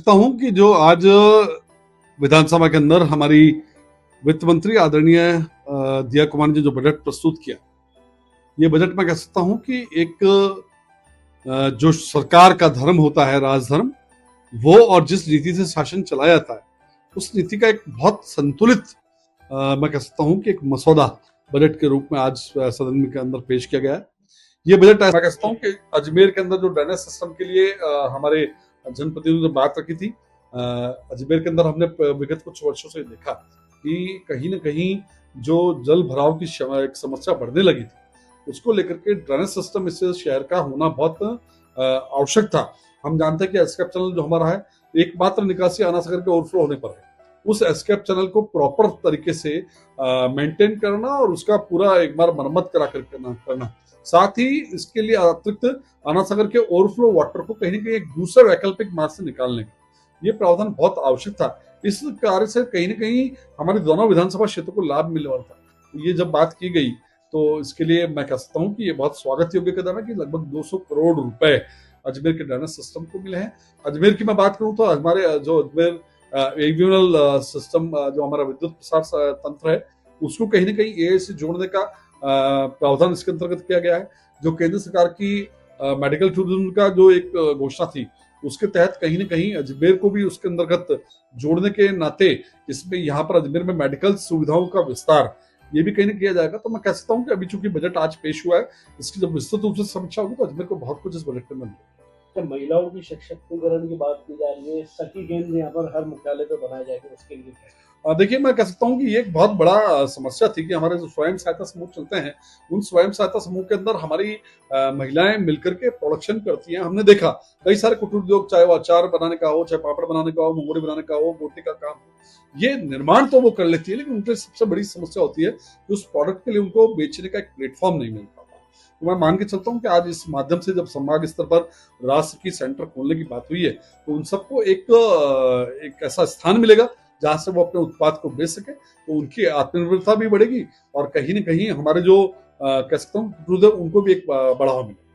सकता हूं कि जो आज विधानसभा के अंदर हमारी वित्त मंत्री आदरणीय दिया कुमार ने जो बजट प्रस्तुत किया, ये बजट मैं कह सकता हूं कि एक जो सरकार का धर्म होता है, राजधर्म, वो और जिस नीति से शासन चलाया जाता है, उस नीति का एक बहुत संतुलित मैं कह सकता हूं कि एक मसौदा बजट के रूप में आज सदन के अंदर पेश किया गया है। ये बजट मैं कह सकता हूं कि अजमेर के अंदर जो ड्रेनेज सिस्टम के लिए हमारे जनप्रतिनिधियों ने बात रखी थी, अजमेर के अंदर हमने विगत कुछ वर्षों से देखा कि कहीं ना कहीं जो जल भराव की एक समस्या बढ़ने लगी थी, उसको लेकर के ड्रेनेज सिस्टम इस शहर का होना बहुत आवश्यक था। हम जानते हैं कि एस्केप चैनल जो हमारा है, एकमात्र निकासी आना सागर के ओवरफ्लो होने पर है। उस एस्केप चैनल को प्रॉपर तरीके से मेंटेन करना और उसका पूरा एक बार मरम्मत करा कर करना, साथ ही इसके लिए अतिरिक्त आना सागर के ओवरफ्लो वाटर को कहीं ना कहीं एक दूसरे वैकल्पिक मार्ग से निकालने का ये प्रावधान बहुत आवश्यक था। इस कार्य से कहीं ना कहीं हमारे दोनों विधानसभा क्षेत्रों को लाभ मिलने वाला था। ये जब बात की गई तो इसके लिए मैं कह सकता हूँ कि ये बहुत स्वागत योग्य कदम है कि लगभग 200 करोड़ रुपए अजमेर के ड्रेनेज सिस्टम को मिले हैं। अजमेर की मैं बात करूं तो हमारे जो अजमेर एल्यूवियल सिस्टम, जो हमारा विद्युत प्रसार तंत्र है, उसको कहीं ना कहीं एआई से जोड़ने का प्रावधान इसके अंतर्गत किया गया है। जो केंद्र सरकार की मेडिकल टूरिज्म का जो एक घोषणा थी, उसके तहत कहीं ना कहीं अजमेर को भी उसके अंतर्गत जोड़ने के नाते इसमें यहाँ पर अजमेर में मेडिकल सुविधाओं का विस्तार ये भी कहीं ना किया जाएगा। तो मैं कह सकता हूँ कि अभी चूंकि बजट आज पेश हुआ है, इसकी जब विस्तृत रूप से समीक्षा होगी तो अजमेर को बहुत कुछ इस बजट में मिलेगा। महिलाओं की सशक्तिकरण की बात की जा रही है, सखी केंद्र यहाँ पर हर मुख्यालय पे बनाया जाएगा, उसके लिए देखिए, मैं कह सकता हूँ कि ये एक बहुत बड़ा समस्या थी कि हमारे जो स्वयं सहायता समूह चलते हैं, उन स्वयं सहायता समूह के अंदर हमारी महिलाएं मिलकर के प्रोडक्शन करती हैं। हमने देखा कई सारे कुटीर उद्योग, चाहे वो अचार बनाने का हो, चाहे पापड़ बनाने का हो, मुंगरी बनाने का हो, मोती का काम हो, ये निर्माण तो वो कर लेती है, लेकिन उनकी सबसे बड़ी समस्या होती है कि उस प्रोडक्ट के लिए उनको बेचने का एक प्लेटफॉर्म नहीं मिल पाता। तो मैं मान के चलता हूँ कि आज इस माध्यम से जब संभाग स्तर पर राष्ट्र की सेंटर खोलने की बात हुई है, तो उन सबको एक ऐसा स्थान मिलेगा जहां से वो अपने उत्पाद को बेच सके, तो उनकी आत्मनिर्भरता भी बढ़ेगी और कहीं ना कहीं हमारे जो कह सकता हूँ उनको भी एक बढ़ावा मिलेगा।